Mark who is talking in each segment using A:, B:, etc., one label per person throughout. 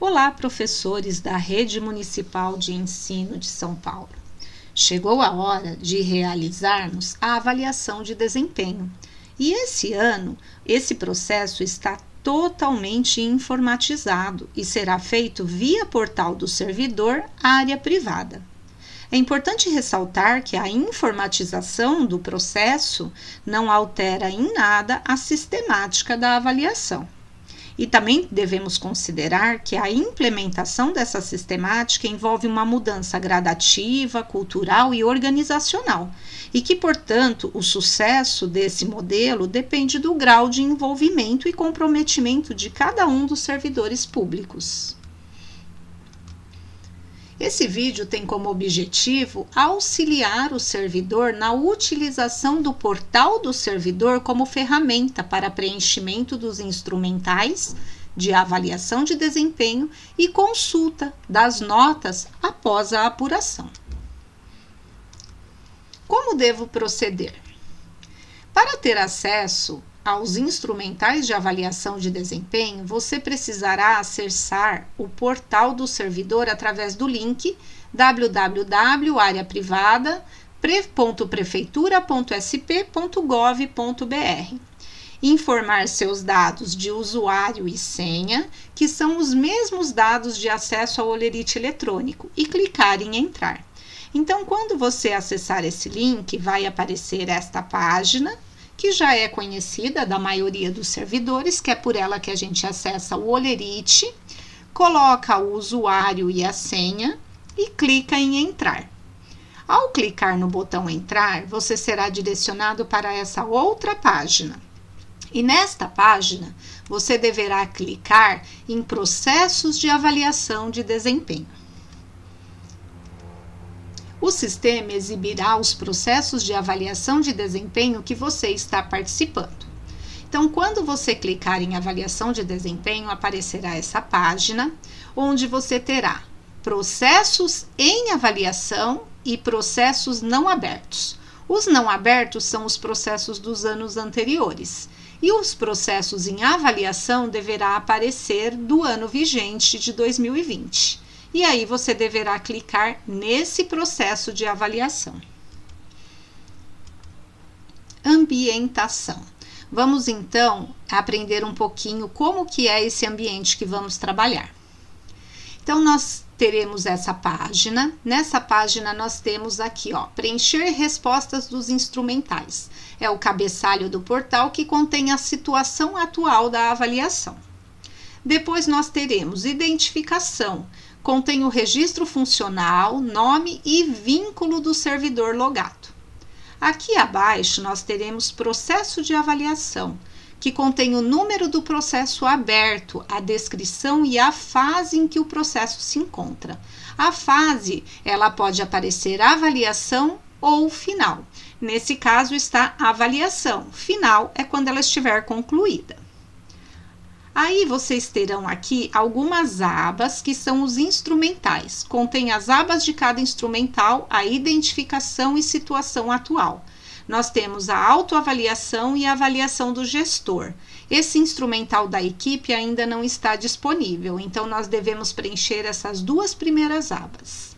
A: Olá, professores da Rede Municipal de Ensino de São Paulo. Chegou a hora de realizarmos a avaliação de desempenho. E esse ano, esse processo está totalmente informatizado e será feito via portal do servidor área privada. É importante ressaltar que a informatização do processo não altera em nada a sistemática da avaliação. E também devemos considerar que a implementação dessa sistemática envolve uma mudança gradativa, cultural e organizacional, e que, portanto, o sucesso desse modelo depende do grau de envolvimento e comprometimento de cada um dos servidores públicos. Esse vídeo tem como objetivo auxiliar o servidor na utilização do portal do servidor como ferramenta para preenchimento dos instrumentais de avaliação de desempenho e consulta das notas após a apuração. Como devo proceder? Para ter acesso aos instrumentais de avaliação de desempenho, você precisará acessar o portal do servidor através do link www.areaprivada.prefeitura.sp.gov.br. Informar seus dados de usuário e senha, que são os mesmos dados de acesso ao holerite eletrônico, e clicar em entrar. Então, quando você acessar esse link, vai aparecer esta página, que já é conhecida da maioria dos servidores, que é por ela que a gente acessa o holerite, coloca o usuário e a senha e clica em entrar. Ao clicar no botão entrar, você será direcionado para essa outra página. E nesta página, você deverá clicar em processos de avaliação de desempenho. O sistema exibirá os processos de avaliação de desempenho que você está participando. Então, quando você clicar em avaliação de desempenho, aparecerá essa página, onde você terá processos em avaliação e processos não abertos. Os não abertos são os processos dos anos anteriores. E os processos em avaliação deverá aparecer do ano vigente de 2020. E aí você deverá clicar nesse processo de avaliação. Ambientação. Vamos então aprender um pouquinho como que é esse ambiente que vamos trabalhar. Então nós teremos essa página. Nessa página nós temos aqui, preencher respostas dos instrumentais. É o cabeçalho do portal que contém a situação atual da avaliação. Depois nós teremos identificação. Contém o registro funcional, nome e vínculo do servidor logado. Aqui abaixo nós teremos processo de avaliação, que contém o número do processo aberto, a descrição e a fase em que o processo se encontra. A fase, ela pode aparecer avaliação ou final. Nesse caso está avaliação. Final é quando ela estiver concluída. Aí vocês terão aqui algumas abas que são os instrumentais. Contém as abas de cada instrumental, a identificação e situação atual. Nós temos a autoavaliação e a avaliação do gestor. Esse instrumental da equipe ainda não está disponível, então nós devemos preencher essas duas primeiras abas.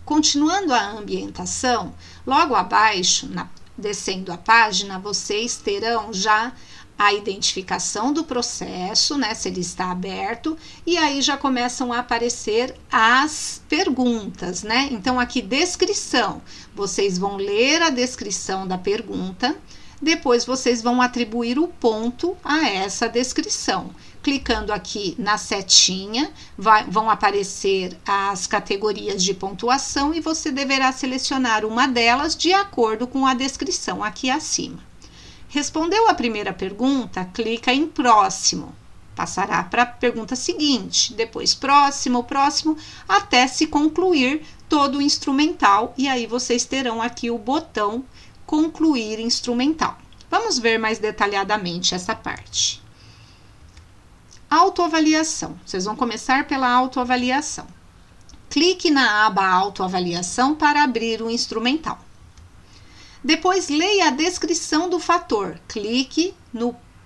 A: Continuando a ambientação, logo abaixo, descendo a página, vocês terão já a identificação do processo, né, se ele está aberto, e aí já começam a aparecer as perguntas, né? Então, aqui, descrição. Vocês vão ler a descrição da pergunta, depois vocês vão atribuir o ponto a essa descrição. Clicando aqui na setinha, vão aparecer as categorias de pontuação e você deverá selecionar uma delas de acordo com a descrição aqui acima. Respondeu a primeira pergunta, clica em próximo. Passará para a pergunta seguinte, depois próximo, até se concluir todo o instrumental. E aí vocês terão aqui o botão concluir instrumental. Vamos ver mais detalhadamente essa parte. Autoavaliação. Vocês vão começar pela autoavaliação. Clique na aba autoavaliação para abrir o instrumental. Depois, leia a descrição do fator. Clique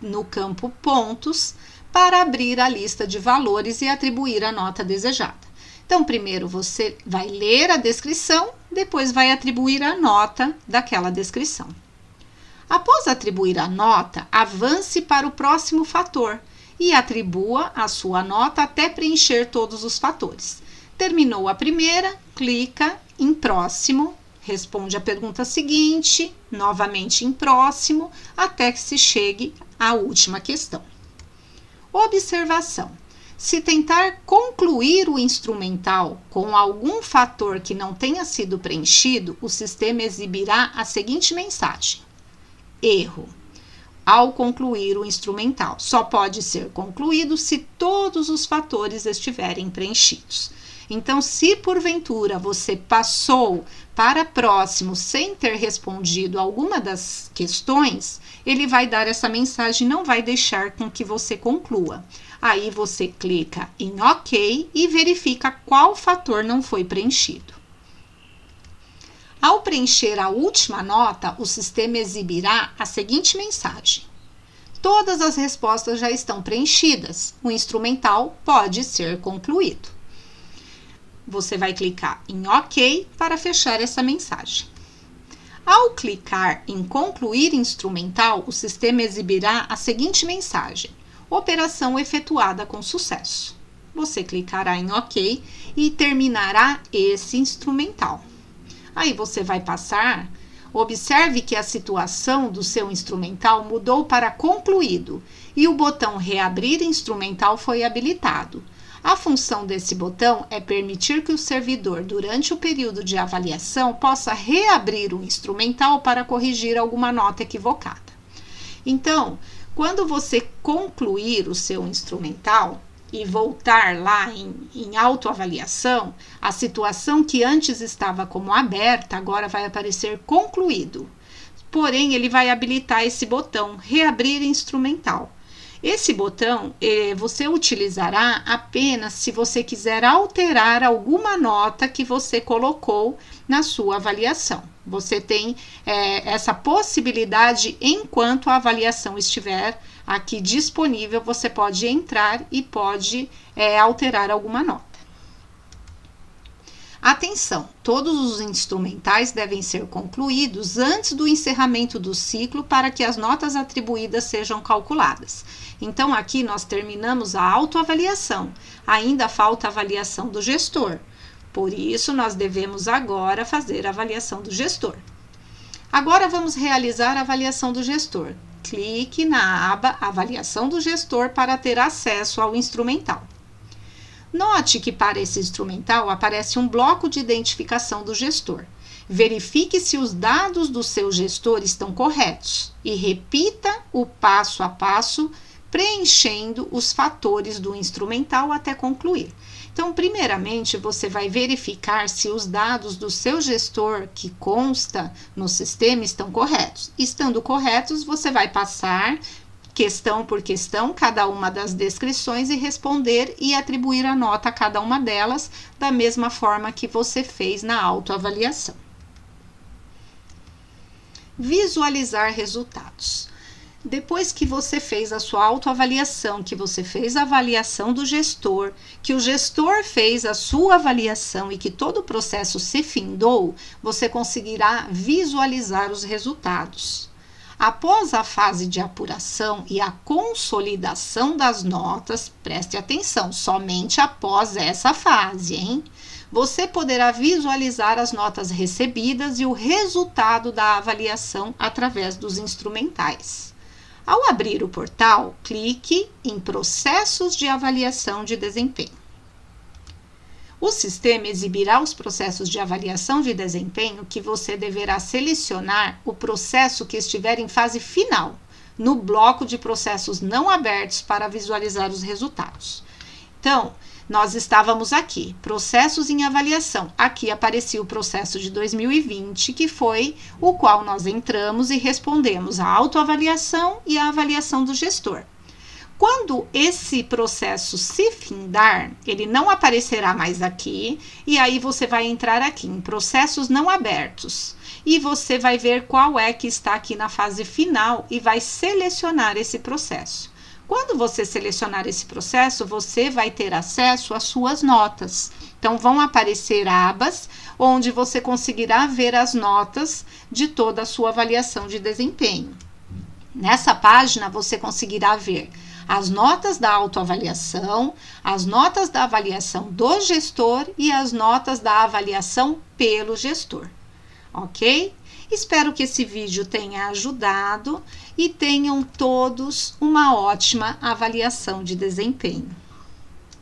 A: no campo pontos para abrir a lista de valores e atribuir a nota desejada. Então, primeiro você vai ler a descrição, depois vai atribuir a nota daquela descrição. Após atribuir a nota, avance para o próximo fator e atribua a sua nota até preencher todos os fatores. Terminou a primeira, clica em próximo, responde a pergunta seguinte, novamente em próximo, até que se chegue à última questão. Observação: se tentar concluir o instrumental com algum fator que não tenha sido preenchido, o sistema exibirá a seguinte mensagem: erro. Ao concluir o instrumental, só pode ser concluído se todos os fatores estiverem preenchidos. Então, se porventura você passou para próximo sem ter respondido alguma das questões, ele vai dar essa mensagem, não vai deixar com que você conclua. Aí você clica em OK e verifica qual fator não foi preenchido. Ao preencher a última nota, o sistema exibirá a seguinte mensagem: todas as respostas já estão preenchidas, o instrumental pode ser concluído. Você vai clicar em OK para fechar essa mensagem. Ao clicar em concluir instrumental, o sistema exibirá a seguinte mensagem: operação efetuada com sucesso. Você clicará em OK e terminará esse instrumental. Aí você vai passar, observe que a situação do seu instrumental mudou para concluído e o botão reabrir instrumental foi habilitado. A função desse botão é permitir que o servidor, durante o período de avaliação, possa reabrir o instrumental para corrigir alguma nota equivocada. Então, quando você concluir o seu instrumental e voltar lá em autoavaliação, a situação que antes estava como aberta, agora vai aparecer concluído. Porém, ele vai habilitar esse botão, reabrir instrumental. Esse botão você utilizará apenas se você quiser alterar alguma nota que você colocou na sua avaliação. Você tem essa possibilidade enquanto a avaliação estiver aqui disponível, você pode entrar e pode alterar alguma nota. Atenção, todos os instrumentais devem ser concluídos antes do encerramento do ciclo para que as notas atribuídas sejam calculadas. Então, aqui nós terminamos a autoavaliação, ainda falta a avaliação do gestor. Por isso, nós devemos agora fazer a avaliação do gestor. Agora, vamos realizar a avaliação do gestor. Clique na aba Avaliação do Gestor para ter acesso ao instrumental. Note que para esse instrumental aparece um bloco de identificação do gestor. Verifique se os dados do seu gestor estão corretos e repita o passo a passo, preenchendo os fatores do instrumental até concluir. Então, primeiramente, você vai verificar se os dados do seu gestor que consta no sistema estão corretos. Estando corretos, você vai passar questão por questão, cada uma das descrições e responder e atribuir a nota a cada uma delas, da mesma forma que você fez na autoavaliação. Visualizar resultados. Depois que você fez a sua autoavaliação, que você fez a avaliação do gestor, que o gestor fez a sua avaliação e que todo o processo se findou, você conseguirá visualizar os resultados. Após a fase de apuração e a consolidação das notas, preste atenção, somente após essa fase, hein? Você poderá visualizar as notas recebidas e o resultado da avaliação através dos instrumentais. Ao abrir o portal, clique em Processos de Avaliação de Desempenho. O sistema exibirá os processos de avaliação de desempenho que você deverá selecionar o processo que estiver em fase final, no bloco de processos não abertos para visualizar os resultados. Então, nós estávamos aqui, processos em avaliação. Aqui aparecia o processo de 2020, que foi o qual nós entramos e respondemos a autoavaliação e a avaliação do gestor. Quando esse processo se findar, ele não aparecerá mais aqui, e aí você vai entrar aqui em processos não abertos, e você vai ver qual é que está aqui na fase final e vai selecionar esse processo. Quando você selecionar esse processo, você vai ter acesso às suas notas. Então, vão aparecer abas onde você conseguirá ver as notas de toda a sua avaliação de desempenho. Nessa página, você conseguirá ver as notas da autoavaliação, as notas da avaliação do gestor e as notas da avaliação pelo gestor, ok? Espero que esse vídeo tenha ajudado e tenham todos uma ótima avaliação de desempenho.